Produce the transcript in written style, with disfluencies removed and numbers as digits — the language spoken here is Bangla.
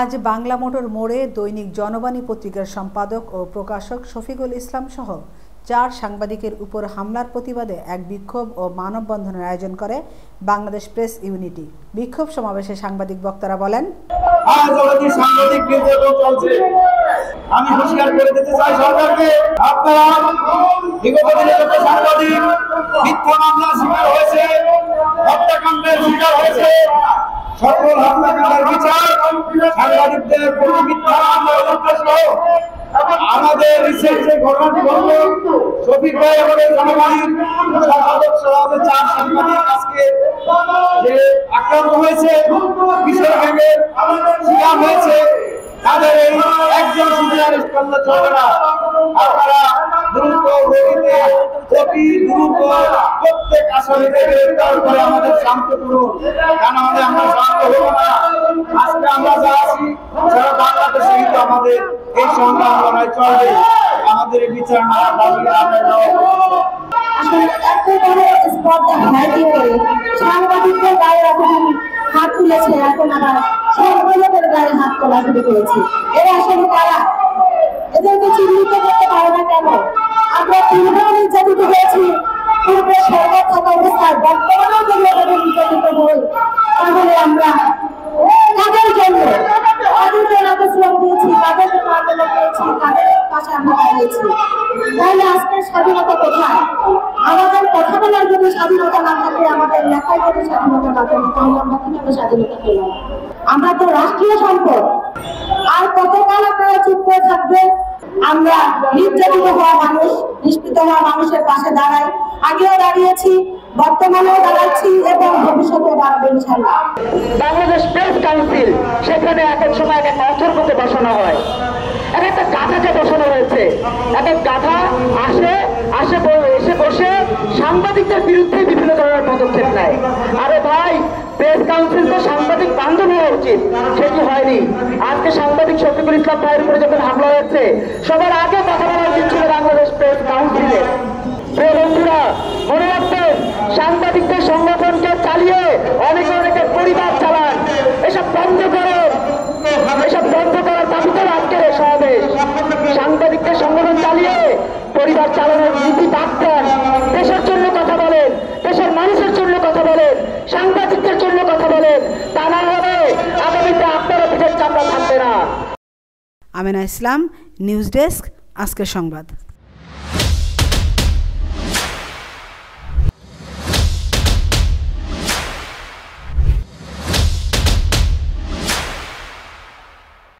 আজ বাংলা মোটর মোড়ে দৈনিক জনবাণী পত্রিকার সম্পাদক ও প্রকাশক শফিকুল ইসলাম সহ 4 সাংবাদিকের উপর হামলার প্রতিবাদে এক বিক্ষোভ ও মানববন্ধনের আয়োজন করে বাংলাদেশ প্রেস ইউনিটি। বিক্ষোভ সমাবেশে সাংবাদিক বক্তারা বলেন, আমি হুঁশিয়ার করে দিতে চাই সরকারকে, আপনারা বিগত দিনে যত সাংবাদিক মিথ্যা মামলার শিকার হয়েছে, হত্যাকাণ্ডের শিকার হয়েছে, সকল হত্যাকাণ্ডের বিচার সাংবাদিকদের প্রতি মিথ্যা মামলা সহ আমাদের রিসেন্ট যে ঘটনাটি ঘটল, শফিক ভাই আমাদের জনবাণীর সম্পাদক সহ 4 সাংবাদিক আজকে যে আক্রান্ত হয়েছে, কিশোর গ্যাংয়ের শিকার হয়েছে, তাদের এই একজন শুধু অ্যারেস্ট করলে চলবে না। আপনারা দ্রুত গতিতে দ্রুত প্রত্যেক আসামিকে গ্রেফতার করে আমাদের শান্ত করুন, তা নাহলে আমরা শান্ত হব না। আজকে আমরা যা আছি সারা বাংলাদেশে কিন্তু আমাদের এই সংগ্রাম লড়াই চলবে। আমাদের এই বিচার না পাবলে সাংবাদিকদের গায়ে এখন হাত তুলেছে, এখন আবার সংবাদকের গায়ে হাত তোলা শুরু করেছে। এরা আসলে কারা? এদেরকে চিহ্নিত করতে পারে না কেন? আমরা পূর্বেও নির্যাতিত হয়েছি, পূর্বে সরকার থাকা অবস্থায় বর্তমানেও যদি এদের নির্যাতিত হই, তাহলে আমরা কাদের জন্য শ্রম দিয়েছি, কাদের জন্য আন্দোলন করেছি, কাদের পাশে আমরা দাঁড়িয়েছি। তাহলে আজকের স্বাধীনতা কোথায়? আমাদের কথা বলার জন্য স্বাধীনতা না থাকে, আমাদের লেখার জন্য স্বাধীনতা না থাকে, তাহলে আমরা কিভাবে স্বাধীনতা পেলাম? আমরা তো রাষ্ট্রীয় সম্পদ। আর কতকাল আপনারা চুপ করে থাকবেন? আমরা নির্যাতিত হওয়া মানুষ, নিষ্পৃত হওয়া মানুষের পাশে দাঁড়াই, আগেও দাঁড়িয়েছি, বর্তমানেও দাঁড়াচ্ছি এবং ভবিষ্যতেও দাঁড়াবো ইনশাআল্লাহ। বাংলাদেশ প্রেস কাউন্সিল, সেখানে এক এক সময় এক অথর্বকে বসানো হয়, একটা গাধাকে বসানো হয়েছে। একটা গাধা এসে বসে সাংবাদিকদের বিরুদ্ধে বিভিন্ন ধরনের পদক্ষেপ নেয়। আরে ভাই, প্রেস কাউন্সিল তো সাংবাদিক বান্ধব হওয়া উচিত, সেটি হয়নি। আজকে সাংবাদিক শফিকুল ইসলাম ভাইয়ের উপরে যখন হামলা হয়েছে, সবার আগে কথা বলা উচিত ছিল বাংলাদেশ প্রেস কাউন্সিলের। প্রিয় বন্ধুরা, মনে রাখবেন, সাংবাদিকদের সংগঠনকে চালিয়ে অনেকের পরিবার চালান। এসব বন্ধ করুন, এসব বন্ধ করার দাবিতে আজকের এই সমাবেশ। সাংবাদিকদের সংগঠন চালিয়ে পরিবার চালানোর নীতি বাদ দেন, দেশের জন্য কথা বলেন, দেশের মানুষের জন্য কথা বলেন, সাংবাদিকদের জন্য কথা বলেন। তা না হলে আগামীতে আপনারা পিঠের চামড়া থাকবে না। আমেনা ইসলাম, নিউজ ডেস্ক, আজকের সংবাদ।